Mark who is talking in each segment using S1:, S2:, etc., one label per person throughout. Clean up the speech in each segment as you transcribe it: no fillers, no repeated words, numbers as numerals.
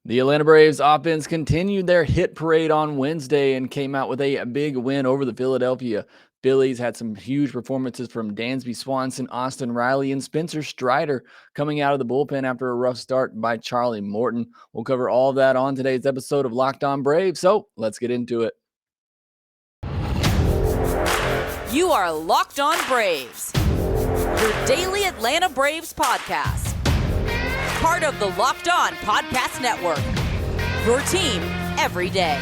S1: The Atlanta Braves offense continued their hit parade on Wednesday and came out with a big win over the Philadelphia Phillies. Had some huge performances from Dansby Swanson, Austin Riley, and Spencer Strider coming out of the bullpen after a rough start by Charlie Morton. We'll cover all of that on today's episode of Lockedon Braves, so let's get into it.
S2: You are Locked On Braves, your daily Atlanta Braves podcast. Part of the Locked On Podcast Network, your team every day.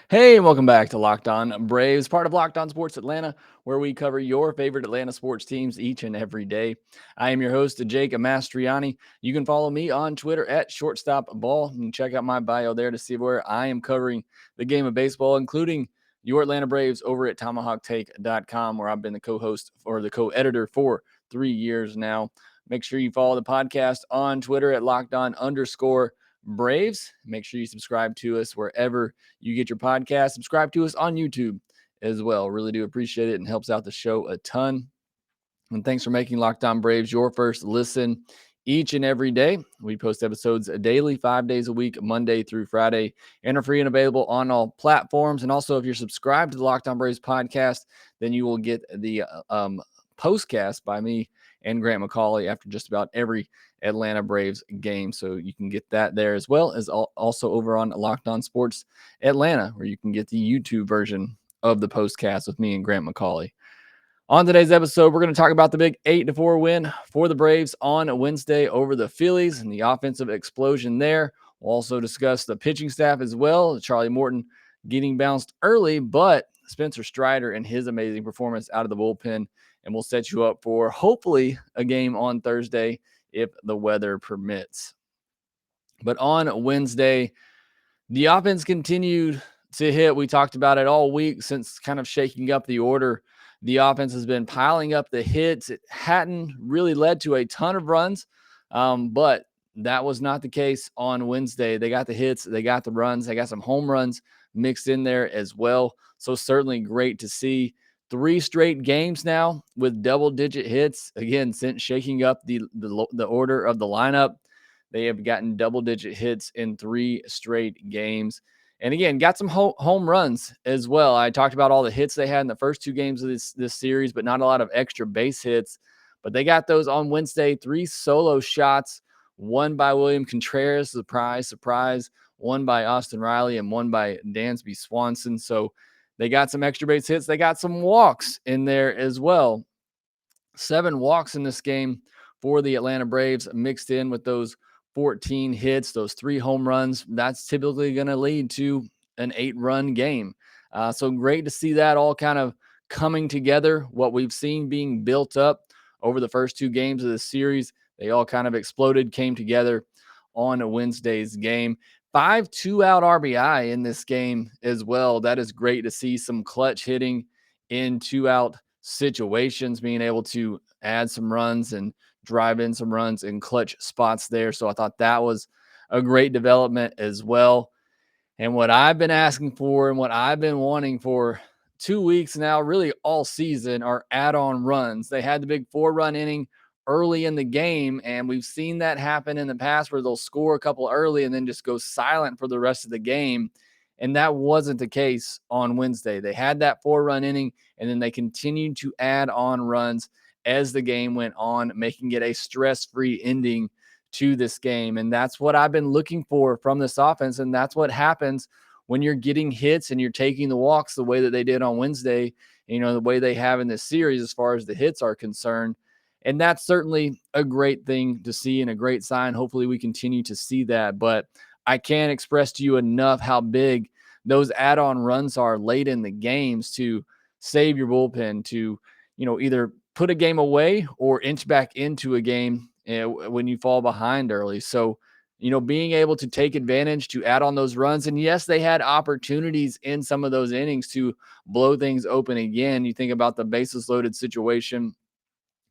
S1: Hey, and welcome back to Locked On Braves, part of Locked On Sports Atlanta, where we cover your favorite Atlanta sports teams each and every day. I am your host, Jake Mastroianni. You can follow me on Twitter at shortstopball and check out my bio there to see where I am covering the game of baseball, including your Atlanta Braves over at tomahawktake.com, where I've been the co-host or the co-editor for 3 years now. Make sure you follow the podcast on Twitter at LockedOn_Braves. Make sure you subscribe to us wherever you get your podcast. Subscribe to us on YouTube as well. Really do appreciate it and helps out the show a ton. And thanks for making Locked On Braves your first listen each and every day. We post episodes daily, 5 days a week, Monday through Friday, and are free and available on all platforms. And also, if you're subscribed to the Locked On Braves podcast, then you will get the postcast by me and Grant McCauley after just about every Atlanta Braves game. So you can get that there, as well as also over on Locked On Sports Atlanta, where you can get the YouTube version of the postcast with me and Grant McCauley. On today's episode, we're going to talk about the big 8-4 win for the Braves on Wednesday over the Phillies and the offensive explosion there. We'll also discuss the pitching staff as well. Charlie Morton getting bounced early, but Spencer Strider and his amazing performance out of the bullpen. And we'll set you up for hopefully a game on Thursday if the weather permits. But on Wednesday, the offense continued to hit. We talked about it all week since kind of shaking up the order. The offense has been piling up the hits. It hadn't really led to a ton of runs, but that was not the case on Wednesday. They got the hits, they got the runs, they got some home runs mixed in there as well. So certainly great to see. 3 straight games now with double-digit hits. Again, since shaking up the order of the lineup, they have gotten double-digit hits in 3 straight games. And again, got some home runs as well. I talked about all the hits they had in the first 2 games of this series, but not a lot of extra base hits. But they got those on Wednesday. 3 solo shots, one by William Contreras, surprise, one by Austin Riley, and one by Dansby Swanson. So they got some extra base hits. They got some walks in there as well. 7 walks in this game for the Atlanta Braves, mixed in with those 14 hits, those 3 home runs. That's typically going to lead to an 8-run game. So great to see that all kind of coming together. What we've seen being built up over the first 2 games of the series, they all kind of exploded, came together on Wednesday's game. 5 2-out RBI in this game as well. That is great to see some clutch hitting in 2-out situations, being able to add some runs and drive in some runs in clutch spots there. So I thought that was a great development as well. And what I've been asking for and what I've been wanting for 2 weeks now, really all season, are add-on runs. They had the big 4-run inning early in the game, and we've seen that happen in the past where they'll score a couple early and then just go silent for the rest of the game. And that wasn't the case on Wednesday. They had that 4-run inning, and then they continued to add on runs as the game went on, making it a stress-free ending to this game. And that's what I've been looking for from this offense. And that's what happens when you're getting hits and you're taking the walks the way that they did on Wednesday, the way they have in this series as far as the hits are concerned. And that's certainly a great thing to see and a great sign. Hopefully we continue to see that. But I can't express to you enough how big those add-on runs are late in the games to save your bullpen, to, either put a game away or inch back into a game when you fall behind early. So, being able to take advantage to add on those runs. And yes, they had opportunities in some of those innings to blow things open again. You think about the bases loaded situation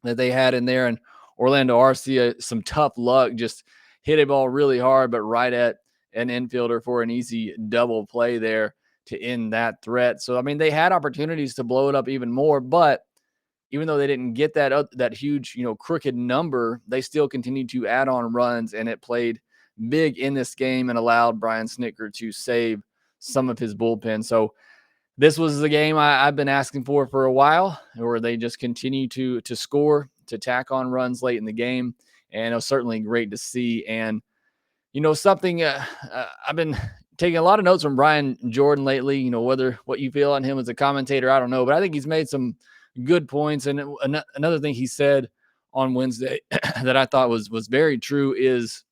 S1: that they had in there, and Orlando Arcia, some tough luck, just hit a ball really hard, but right at an infielder for an easy double play there to end that threat. So, I mean, they had opportunities to blow it up even more, but even though they didn't get that huge, crooked number, they still continued to add on runs, and it played big in this game and allowed Brian Snitker to save some of his bullpen. So this was the game I've been asking for a while, where they just continue to score, to tack on runs late in the game, and it was certainly great to see. And something I've been taking a lot of notes from Brian Jordan lately. Whether what you feel on him as a commentator, I don't know, but I think he's made some good points. And another thing he said on Wednesday that I thought was very true is,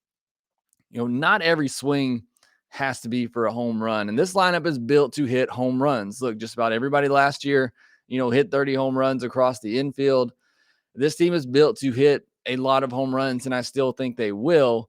S1: not every swing has to be for a home run. And this lineup is built to hit home runs. Look, just about everybody last year, hit 30 home runs across the infield. This team is built to hit a lot of home runs, and I still think they will.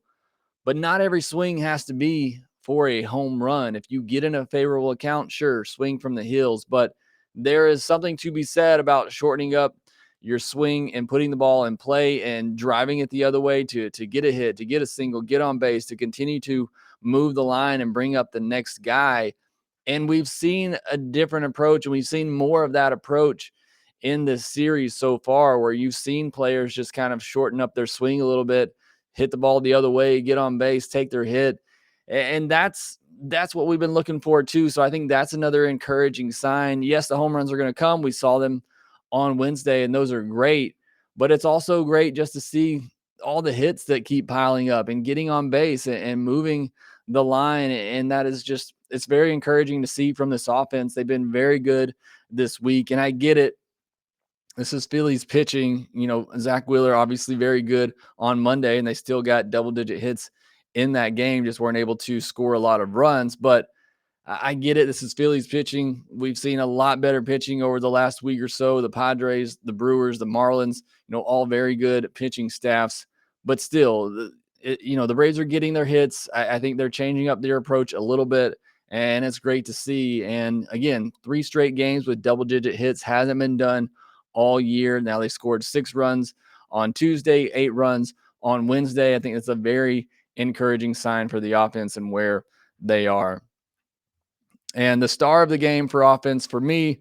S1: But not every swing has to be for a home run. If you get in a favorable account, sure, swing from the hills. But there is something to be said about shortening up your swing and putting the ball in play and driving it the other way to get a hit, to get a single, get on base, to continue to move the line and bring up the next guy. And we've seen a different approach, and we've seen more of that approach in this series so far, where you've seen players just kind of shorten up their swing a little bit, hit the ball the other way, get on base, take their hit. And that's what we've been looking for too. So I think that's another encouraging sign. Yes, the home runs are going to come. We saw them on Wednesday, and those are great. But it's also great just to see all the hits that keep piling up and getting on base and moving the line. And that is just, it's very encouraging to see from this offense. They've been very good this week. And I get it. This is Phillies pitching. Zach Wheeler, obviously very good on Monday, and they still got double-digit hits in that game, just weren't able to score a lot of runs. But I get it. This is Phillies pitching. We've seen a lot better pitching over the last week or so. The Padres, the Brewers, the Marlins, all very good pitching staffs. But still, the Braves are getting their hits. I think they're changing up their approach a little bit, and it's great to see. And again, 3 straight games with double-digit hits hasn't been done all year. Now they scored 6 runs on Tuesday, 8 runs on Wednesday. I think it's a very encouraging sign for the offense and where they are. And the star of the game for offense for me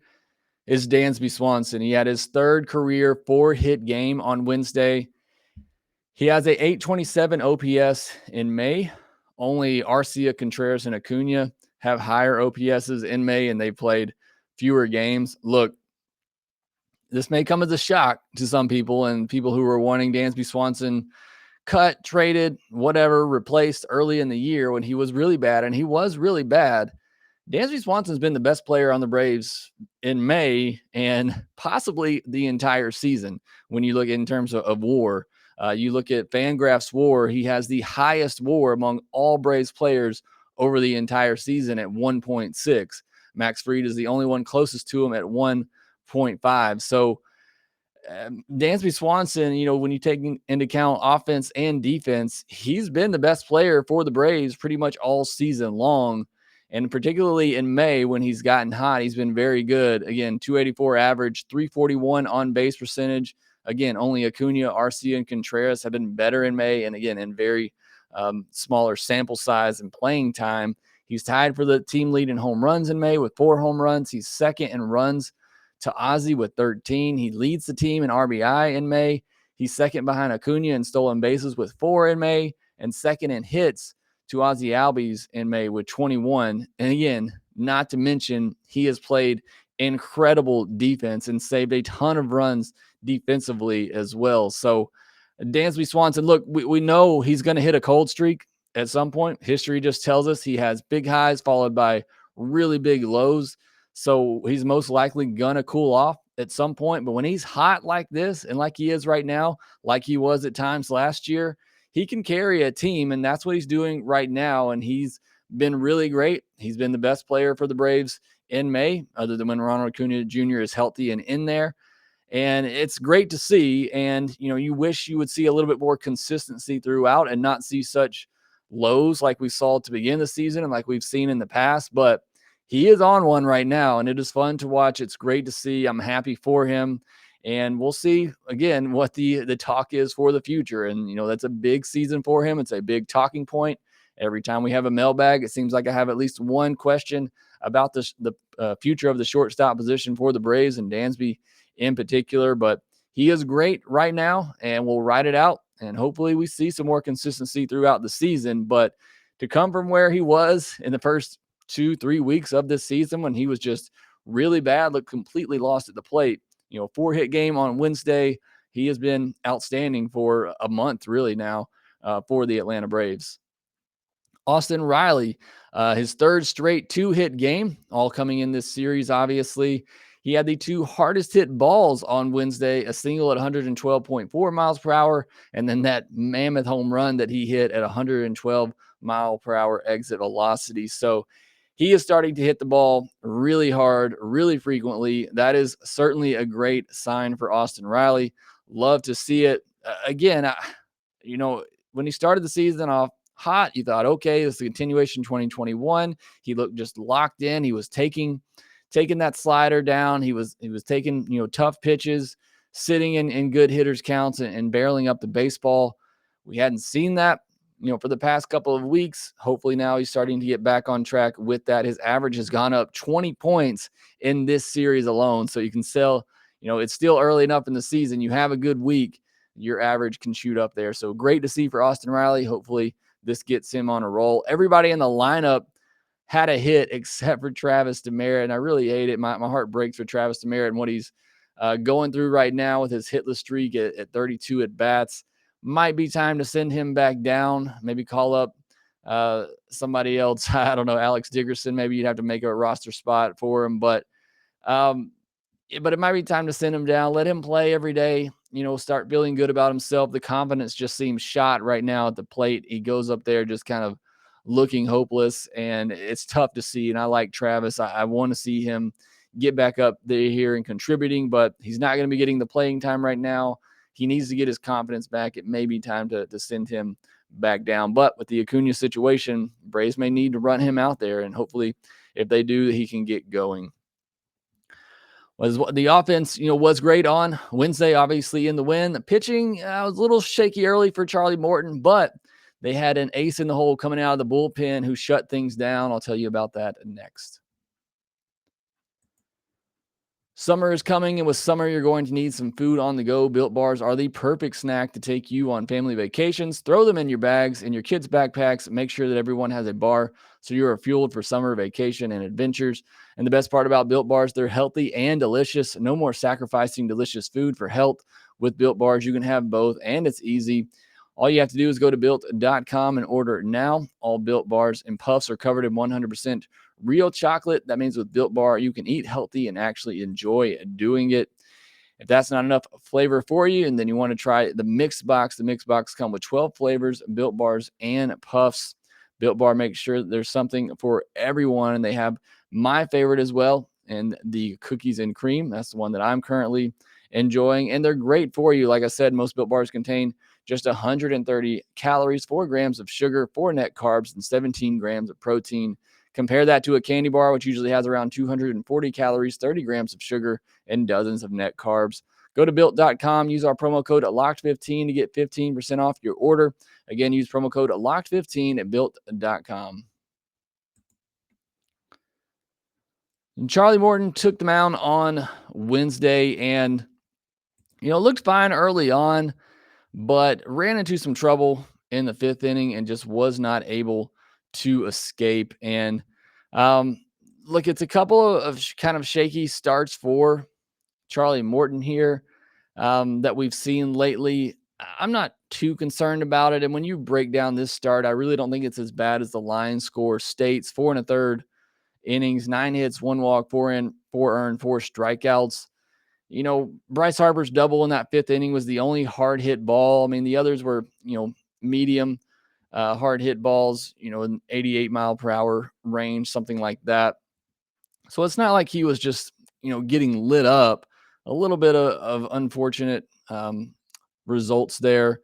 S1: is Dansby Swanson. He had his 3rd career 4-hit game on Wednesday. He has a 827 OPS in May. Only Arcia, Contreras, and Acuna have higher OPSs in May, and they played fewer games. Look, this may come as a shock to some people, and people who were wanting Dansby Swanson cut, traded, whatever, replaced early in the year when he was really bad, and he was really bad. Dansby Swanson's been the best player on the Braves in May and possibly the entire season. When you look in terms of WAR, you look at Fangraphs WAR, he has the highest WAR among all Braves players over the entire season at 1.6. Max Fried is the only one closest to him at 1.5. So Dansby Swanson, when you take into account offense and defense, he's been the best player for the Braves pretty much all season long. And particularly in May, when he's gotten hot, he's been very good. Again, 284 average, 341 on base percentage. Again, only Acuna, Arcia, and Contreras have been better in May. And again, in very smaller sample size and playing time. He's tied for the team lead in home runs in May with 4 home runs. He's second in runs to Ozzie with 13. He leads the team in RBI in May. He's second behind Acuna in stolen bases with 4 in May, and second in hits to Ozzie Albies in May with 21. And again, not to mention, he has played incredible defense and saved a ton of runs defensively as well. So Dansby Swanson, look, we know he's going to hit a cold streak at some point. History just tells us he has big highs followed by really big lows. So he's most likely going to cool off at some point. But when he's hot like this and like he is right now, like he was at times last year, he can carry a team, and that's what he's doing right now. And he's been really great. He's been the best player for the Braves in May, other than when Ronald Acuna Jr. is healthy and in there. And it's great to see. And, you wish you would see a little bit more consistency throughout and not see such lows like we saw to begin the season and like we've seen in the past. But he is on one right now, and it is fun to watch. It's great to see. I'm happy for him. And we'll see, again, what the talk is for the future. And, that's a big season for him. It's a big talking point. Every time we have a mailbag, it seems like I have at least one question about the future of the shortstop position for the Braves and Dansby in particular. But he is great right now, and we'll ride it out. And hopefully we see some more consistency throughout the season. But to come from where he was in the first 2-3 weeks of this season when he was just really bad, looked completely lost at the plate, 4-hit game on Wednesday. He has been outstanding for a month really now for the Atlanta Braves. Austin Riley, his third straight 2-hit game, all coming in this series, obviously. He had the 2 hardest hit balls on Wednesday, a single at 112.4 miles per hour, and then that mammoth home run that he hit at 112 mile per hour exit velocity. So he is starting to hit the ball really hard, really frequently. That is certainly a great sign for Austin Riley. Love to see it. Again, when he started the season off hot, you thought, okay, this is a continuation 2021. He looked just locked in. He was taking that slider down. He was taking, tough pitches, sitting in good hitters counts and barreling up the baseball. We hadn't seen that, for the past couple of weeks. Hopefully now he's starting to get back on track with that. His average has gone up 20 points in this series alone. So you can sell, it's still early enough in the season. You have a good week, your average can shoot up there. So great to see for Austin Riley. Hopefully this gets him on a roll. Everybody in the lineup had a hit except for Travis Demeritte, and I really hate it. My heart breaks for Travis Demeritte and what he's going through right now with his hitless streak at 32 at bats. Might be time to send him back down. Maybe call up somebody else. I don't know, Alex Dickerson. Maybe you'd have to make a roster spot for him, but it might be time to send him down. Let him play every day. Start feeling good about himself. The confidence just seems shot right now at the plate. He goes up there just kind of looking hopeless, and it's tough to see. And I like Travis. I want to see him get back up there here and contributing, but he's not going to be getting the playing time right now. He needs to get his confidence back. It may be time to send him back down. But with the Acuna situation, Braves may need to run him out there, and hopefully if they do, he can get going. The offense, was great on Wednesday, obviously in the win. The pitching was a little shaky early for Charlie Morton, but they had an ace in the hole coming out of the bullpen who shut things down. I'll tell you about that next. Summer is coming, and with summer, you're going to need some food on the go. Built Bars are the perfect snack to take you on family vacations. Throw them in your bags, in your kids' backpacks. Make sure that everyone has a bar so you are fueled for summer vacation and adventures. And the best part about Built Bars, they're healthy and delicious. No more sacrificing delicious food for health. With Built Bars, you can have both, and it's easy. All you have to do is go to built.com and order now. All Built Bars and Puffs are covered in 100% real chocolate. That means with Built Bar, you can eat healthy and actually enjoy doing it. If that's not enough flavor for you, and then you want to try the mixed box comes with 12 flavors, Built Bars and Puffs. Built Bar makes sure that there's something for everyone, and they have my favorite as well, and the cookies and cream. That's the one that I'm currently enjoying, and they're great for you. Like I said, most Built Bars contain just 130 calories, 4 grams of sugar, 4 net carbs, and 17 grams of protein. Compare that to a candy bar, which usually has around 240 calories, 30 grams of sugar, and dozens of net carbs. Go to built.com, use our promo code LOCKED15 to get 15% off your order. Again, use promo code LOCKED15 at built.com. And Charlie Morton took the mound on Wednesday and, looked fine early on, but ran into some trouble in the 5th inning and just was not able to escape. And look, it's a couple of kind of shaky starts for Charlie Morton here that we've seen lately. I'm not too concerned about it. And when you break down this start, I really don't think it's as bad as the line score states. 4 1/3 innings, 9 hits, 1 walk, 4 earned, 4 strikeouts. Bryce Harper's double in that 5th inning was the only hard hit ball. I mean, the others were, medium hard hit balls, in 88 mile per hour range, something like that. So it's not like he was just, getting lit up. A little bit of unfortunate results there.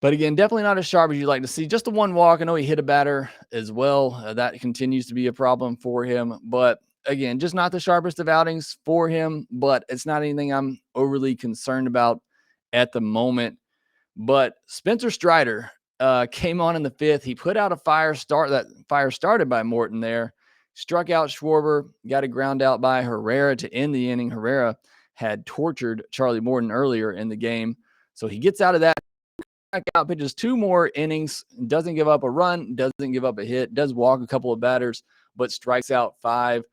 S1: But again, definitely not as sharp as you'd like to see. Just the 1 walk. I know he hit a batter as well. That continues to be a problem for him. But again, just not the sharpest of outings for him. But it's not anything I'm overly concerned about at the moment. But Spencer Strider came on in the 5th. He put out a fire start. That fire started by Morton there. Struck out Schwarber, got a ground out by Herrera to end the inning. Herrera had tortured Charlie Morton earlier in the game. So he gets out of that, out, pitches 2 more innings, doesn't give up a run, doesn't give up a hit, does walk a couple of batters, but strikes out 5.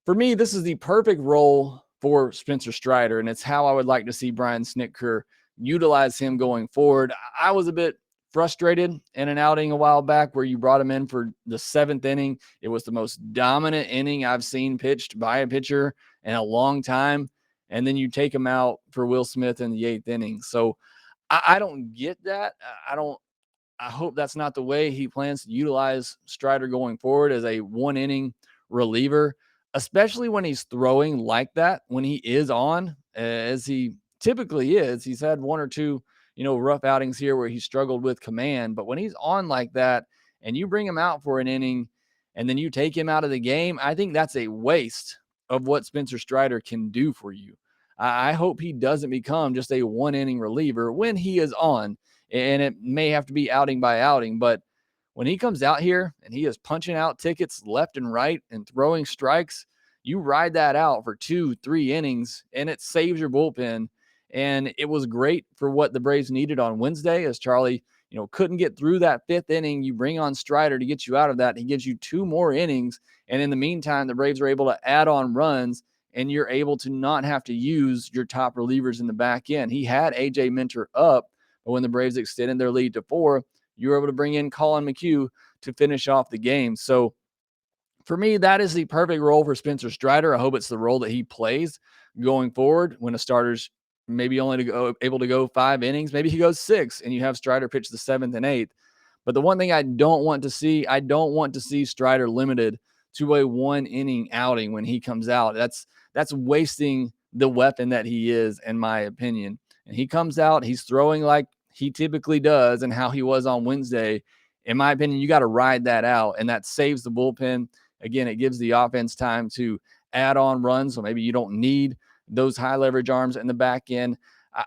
S1: For me, this is the perfect role for Spencer Strider, and it's how I would like to see Brian Snitker utilize him going forward. I was a bit frustrated in an outing a while back where you brought him in for the 7th inning. It was the most dominant inning I've seen pitched by a pitcher in a long time. And then you take him out for Will Smith in the 8th inning. So I don't get that. I hope that's not the way he plans to utilize Strider going forward as a 1-inning reliever, especially when he's throwing like that, when he is on, as he typically is. He's had 1 or 2, rough outings here where he struggled with command, but when he's on like that and you bring him out for an inning and then you take him out of the game, I think that's a waste of what Spencer Strider can do for you. I hope he doesn't become just a 1-inning reliever when he is on, and it may have to be outing by outing, but when he comes out here and he is punching out tickets left and right and throwing strikes, you ride that out for 2-3 innings and it saves your bullpen. And it was great for what the Braves needed on Wednesday, as Charlie, couldn't get through that 5th inning. You bring on Strider to get you out of that. He gives you 2 more innings. And in the meantime, the Braves are able to add on runs, and you're able to not have to use your top relievers in the back end. He had AJ Minter up, but when the Braves extended their lead to 4, you were able to bring in Colin McHugh to finish off the game. So for me, that is the perfect role for Spencer Strider. I hope it's the role that he plays going forward when a starter's maybe only able to go 5 innings. Maybe he goes 6 and you have Strider pitch the 7th and 8th. But the one thing I don't want to see Strider limited to a 1-inning outing when he comes out. That's wasting the weapon that he is, in my opinion. And he comes out, he's throwing like he typically does and how he was on Wednesday. In my opinion, you got to ride that out, and that saves the bullpen. Again, it gives the offense time to add on runs, so maybe you don't need those high leverage arms in the back end.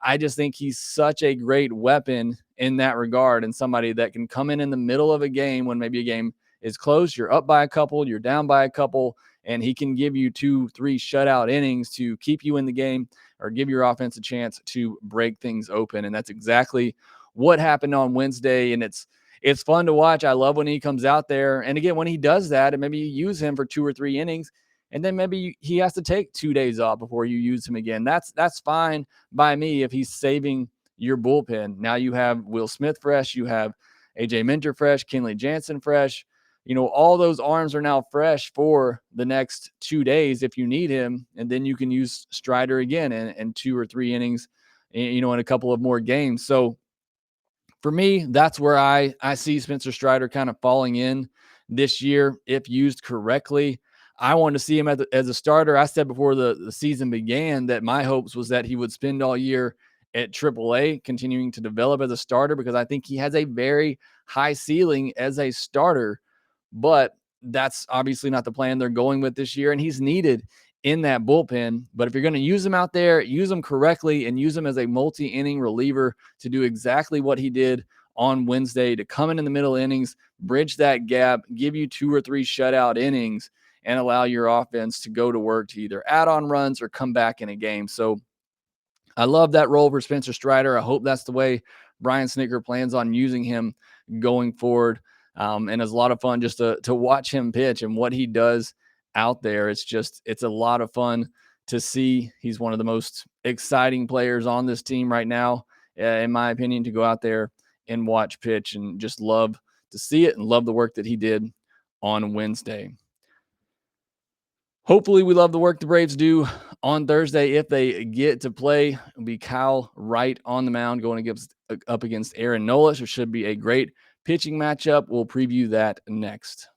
S1: I just think he's such a great weapon in that regard, and somebody that can come in the middle of a game when maybe a game is close, you're up by a couple, you're down by a couple, and he can give you 2-3 shutout innings to keep you in the game or give your offense a chance to break things open. And that's exactly what happened on Wednesday. And it's fun to watch. I love when he comes out there. And again, when he does that, and maybe you use him for 2 or 3 innings, and then maybe he has to take 2 days off before you use him again. That's fine by me if he's saving your bullpen. Now you have Will Smith fresh, you have AJ Minter fresh, Kenley Jansen fresh. All those arms are now fresh for the next 2 days if you need him. And then you can use Strider again in 2 or 3 innings, in a couple of more games. So for me, that's where I see Spencer Strider kind of falling in this year if used correctly. I wanted to see him as a starter. I said before the season began that my hopes was that he would spend all year at AAA, continuing to develop as a starter, because I think he has a very high ceiling as a starter. But that's obviously not the plan they're going with this year, and he's needed in that bullpen. But if you're going to use him out there, use him correctly and use him as a multi-inning reliever to do exactly what he did on Wednesday, to come in the middle innings, bridge that gap, give you 2 or 3 shutout innings, and allow your offense to go to work to either add on runs or come back in a game. So I love that role for Spencer Strider. I hope that's the way Brian Snitker plans on using him going forward. And it's a lot of fun just to watch him pitch and what he does out there. It's a lot of fun to see. He's one of the most exciting players on this team right now, in my opinion, to go out there and watch pitch, and just love to see it and love the work that he did on Wednesday. Hopefully we love the work the Braves do on Thursday if they get to play. It'll be Kyle Wright on the mound going up against Aaron Nola. It should be a great pitching matchup. We'll preview that next.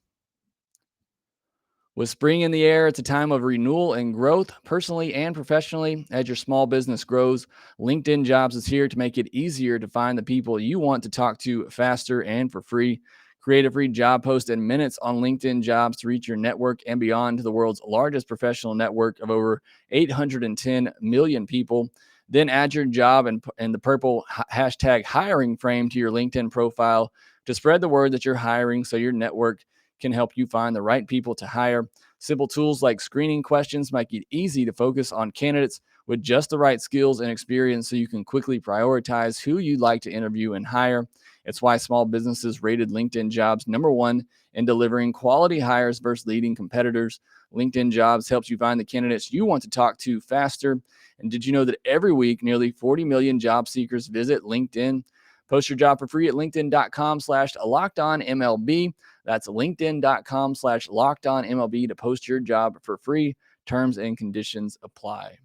S1: With spring in the air, it's a time of renewal and growth, personally and professionally. As your small business grows, LinkedIn Jobs is here to make it easier to find the people you want to talk to faster and for free. Create a free job post in minutes on LinkedIn Jobs to reach your network and beyond to the world's largest professional network of over 810 million people. Then add your job and the purple hashtag hiring frame to your LinkedIn profile to spread the word that you're hiring so your network can help you find the right people to hire. Simple tools like screening questions make it easy to focus on candidates with just the right skills and experience so you can quickly prioritize who you'd like to interview and hire. It's why small businesses rated LinkedIn Jobs #1 in delivering quality hires versus leading competitors. LinkedIn Jobs helps you find the candidates you want to talk to faster. And did you know that every week, nearly 40 million job seekers visit LinkedIn? Post your job for free at linkedin.com/LockedOnMLB. That's linkedin.com/LockedOnMLB to post your job for free. Terms and conditions apply.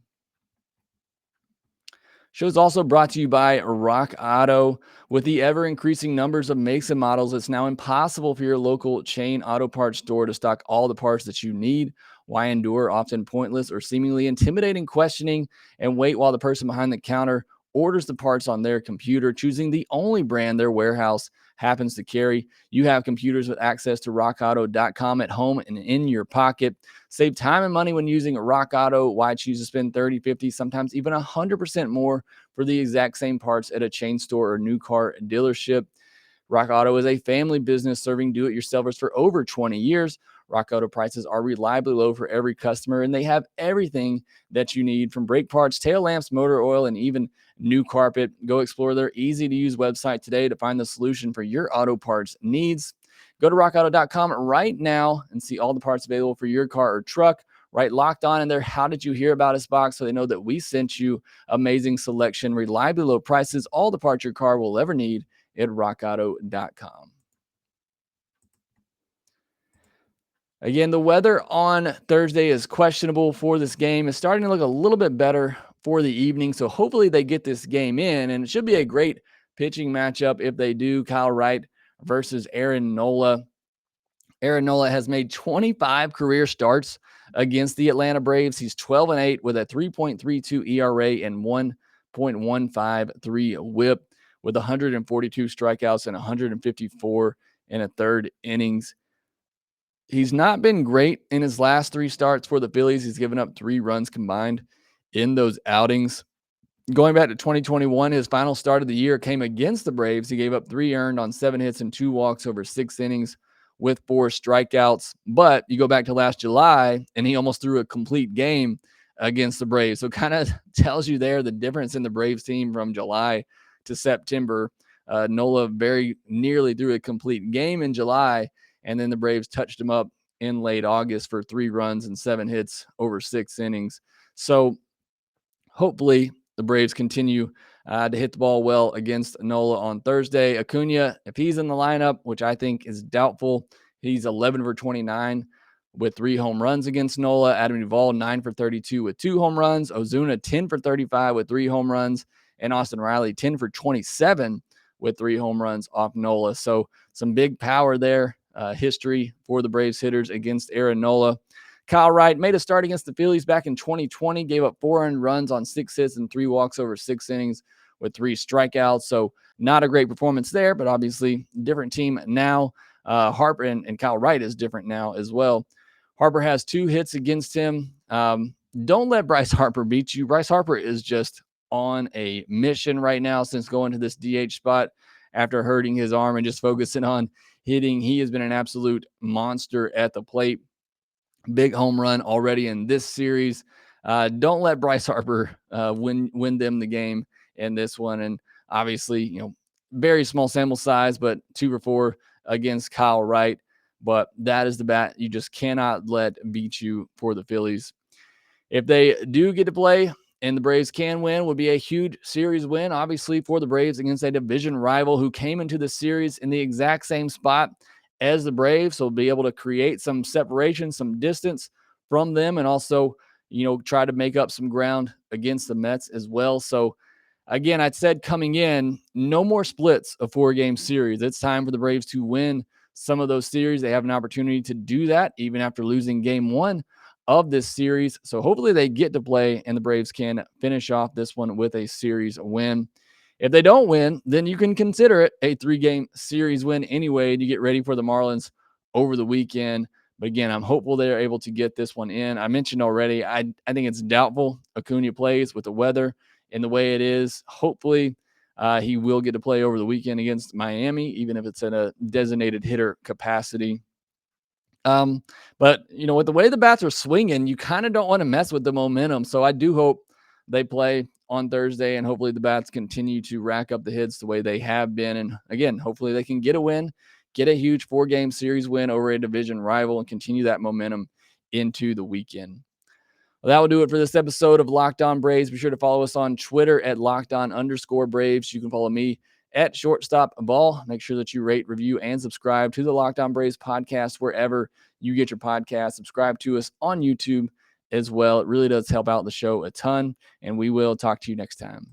S1: Show is also brought to you by RockAuto. With the ever-increasing numbers of makes and models, it's now impossible for your local chain auto parts store to stock all the parts that you need. Why endure often pointless or seemingly intimidating questioning and wait while the person behind the counter orders the parts on their computer, choosing the only brand their warehouse happens to carry? You have computers with access to rockauto.com at home and in your pocket. Save time and money when using RockAuto. Why choose to spend 30, 50, sometimes even 100% more for the exact same parts at a chain store or new car dealership? RockAuto is a family business serving do-it-yourselfers for over 20 years. RockAuto prices are reliably low for every customer, and they have everything that you need, from brake parts, tail lamps, motor oil, and even new carpet. Go explore their easy-to-use website today to find the solution for your auto parts needs. Go to rockauto.com right now and see all the parts available for your car or truck. Right, Locked On in there. How did you hear about us box, so they know that we sent you. Amazing selection, reliably low prices, all the parts your car will ever need at rockauto.com. Again, the weather on Thursday is questionable for this game. It's starting to look a little bit better for the evening, so hopefully they get this game in, and it should be a great pitching matchup if they do. Kyle Wright versus Aaron Nola. Aaron Nola has made 25 career starts against the Atlanta Braves. He's 12-8 with a 3.32 ERA and 1.153 WHIP, with 142 strikeouts and 154 in a third innings. He's not been great in his last 3 starts for the Phillies. He's given up 3 runs combined in those outings. Going back to 2021, his final start of the year came against the Braves. He gave up 3 earned on 7 hits and 2 walks over 6 innings with 4 strikeouts. But you go back to last July, and he almost threw a complete game against the Braves. So kind of tells you there the difference in the Braves team from July to September. Nola very nearly threw a complete game in July, and then the Braves touched him up in late August for 3 runs and 7 hits over 6 innings. So hopefully the Braves continue to hit the ball well against Nola on Thursday. Acuna, if he's in the lineup, which I think is doubtful, he's 11 for 29 with 3 home runs against Nola. Adam Duvall, 9 for 32 with 2 home runs. Ozuna, 10 for 35 with 3 home runs. And Austin Riley, 10 for 27 with 3 home runs off Nola. So some big power there. History for the Braves hitters against Aaron Nola. Kyle Wright made a start against the Phillies back in 2020, gave up 4 earned runs on 6 hits and 3 walks over 6 innings with 3 strikeouts. So not a great performance there, but obviously different team now. Harper and Kyle Wright is different now as well. Harper has 2 hits against him. Don't let Bryce Harper beat you. Bryce Harper is just on a mission right now since going to this DH spot after hurting his arm and just focusing on hitting. He has been an absolute monster at the plate. Big home run already in this series. Don't let Bryce Harper win them the game in this one. And obviously, very small sample size, but 2 for 4 against Kyle Wright. But that is the bat you just cannot let beat you for the Phillies. If they do get to play and the Braves can win, would be a huge series win, obviously, for the Braves against a division rival who came into the series in the exact same spot as the Braves. So be able to create some separation, some distance from them, and also, try to make up some ground against the Mets as well. So again, I said coming in, no more splits of 4-game series. It's time for the Braves to win some of those series. They have an opportunity to do that even after losing game 1 of this series. So hopefully they get to play and the Braves can finish off this one with a series win. If they don't win, then you can consider it a 3-game series win anyway to get ready for the Marlins over the weekend. But again, I'm hopeful they're able to get this one in. I mentioned already, I think it's doubtful Acuna plays with the weather and the way it is. Hopefully He will get to play over the weekend against Miami, even if it's in a designated hitter capacity. But with the way the bats are swinging, you kind of don't want to mess with the momentum. So I do hope they play on Thursday, and hopefully the bats continue to rack up the hits the way they have been. And again, hopefully they can get a win, get a huge 4-game series win over a division rival, and continue that momentum into the weekend. Well, that will do it for this episode of Locked On Braves. Be sure to follow us on Twitter at LockedOn_Braves. You can follow me at Shortstop Ball. Make sure that you rate, review, and subscribe to the Locked On Braves podcast wherever you get your podcast. Subscribe to us on YouTube as well. It really does help out the show a ton, and we will talk to you next time.